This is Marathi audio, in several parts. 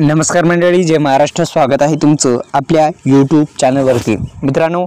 नमस्कार मंडळी, जय महाराष्ट्र. स्वागत आहे तुमचं आपल्या यूट्यूब चॅनलवरती. मित्रांनो,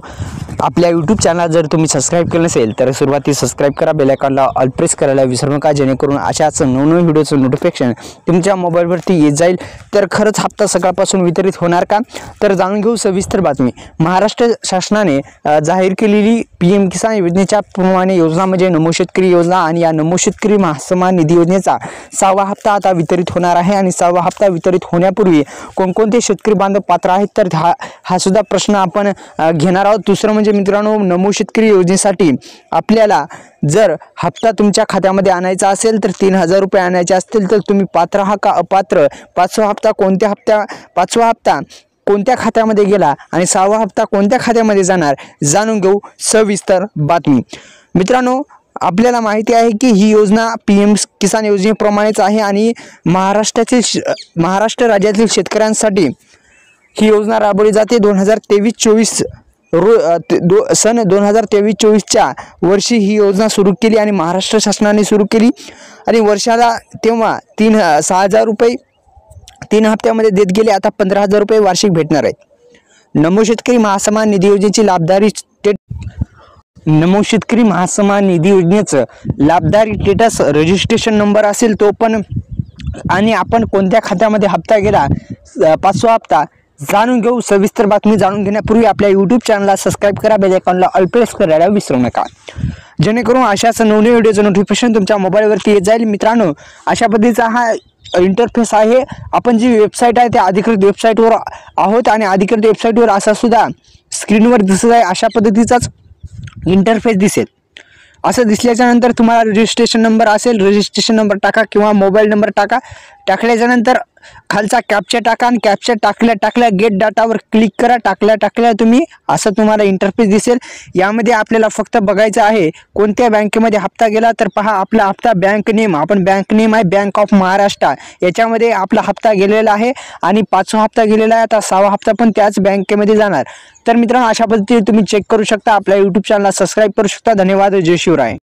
आपल्या यूट्यूब चॅनल जर तुम्ही सबस्क्राईब केलं नसेल तर सुरुवातीला सबस्क्राईब करा, बेल आयकॉनला ऑल प्रेस करायला विसरू नका, जेणेकरून अशाच नवनवीन व्हिडिओचं नोटिफिकेशन तुमच्या मोबाईलवरती येत जाईल. तर खरंच हप्ता सकाळपासून वितरित होणार का? तर जाणून घेऊ सविस्तर बातमी. महाराष्ट्र शासनाने जाहीर केलेली PM किसान योजनेच्या प्रमाणे योजना म्हणजे नमो शेतकरी योजना आणि या नमो शेतकरी महासन्मान निधी योजनेचा 6वा हप्ता आता वितरित होणार आहे. आणि 6वा हप्ता वितरित होण्यापूर्वी कोणकोणते शेतकरी बांधव पात्र आहेत, तर हा सुद्धा प्रश्न आपण घेणार आहोत. दुसरं म्हणजे मित्रांनो, नमो शेतकरी योजनेसाठी आपल्याला जर हप्ता तुमच्या खात्यामध्ये आणायचा असेल तर 3000 रुपये आणायचे असतील तर तुम्ही पात्र हा का अपात्र? 5वा हप्ता कोणत्या खात्यामध्ये गेला आणि 6वा हप्ता कोणत्या खात्यामध्ये जाणार, जाणून घेऊ सविस्तर बातमी. मित्रांनो, आपल्याला माहिती आहे की ही योजना PM किसान योजनेप्रमाणेच आहे आणि महाराष्ट्र राज्यातील शेतकऱ्यांसाठी ही योजना राबवली जाते. 2023-24 सन 2023-24च्या वर्षी ही योजना सुरू केली आणि महाराष्ट्र शासनाने सुरू केली आणि वर्षाला तेव्हा 6,000 रुपये 3 हप्त्यामध्ये देत गेले. आता 15,000 रुपये वार्षिक भेटणार आहेत. नमो शेतकरी महासन्मान निधी योजनेची लाभधारी नमो शेतकरी महासन्मान निधी योजनेचं लाभधारी स्टेटस रजिस्ट्रेशन नंबर असेल तो पण, आणि आपण कोणत्या खात्यामध्ये हप्ता गेला 5वा हप्ता, जाणून घेऊ सविस्तर बातमी. जाणून घेण्यापूर्वी आपल्या यूट्यूब चॅनलला सबस्क्राईब करा, बेल आयकॉनला ऑल प्रेस करायला विसरू नका, जेणेकरून अशाच नवनवीन व्हिडिओचं नोटिफिकेशन तुमच्या मोबाईलवरती येत जाईल. मित्रांनो, अशा पद्धतीचा हा इंटरफेस आहे. आपण जी वेबसाईट आहे त्या अधिकृत वेबसाईटवर आहोत आणि अधिकृत वेबसाईटवर असा सुद्धा स्क्रीनवर दिसत आहे अशा पद्धतीचाच इंटरफेस दिसेल. असं दिसल्याच्या नंतर तुम्हाला रजिस्ट्रेशन नंबर असेल, रजिस्ट्रेशन नंबर टाका किंवा मोबाईल नंबर टाका. टाकल्याच्या नंतर खालचा कॅप्चा टाका आणि कॅप्चा टाकल्या गेट डाटावर क्लिक करा. टाकल्या तुम्ही असं तुम्हाला इंटरफेस दिसेल. यामध्ये आपल्याला फक्त बघायचं आहे कोणत्या बँकेमध्ये हप्ता गेला. तर पहा, आपला हप्ता बँक नेम आहे बँक ऑफ महाराष्ट्र, याच्यामध्ये आपला हप्ता गेलेला आहे आणि 5वा हप्ता गेलेला आहे. आता 6वा हप्ता पण त्याच बँकेमध्ये जाणार. तर मित्रांनो, अशा पद्धतीने तुम्ही चेक करू शकता. आपल्या यूट्यूब चॅनलला सबस्क्राईब करू शकता. धन्यवाद. जय शिवराय.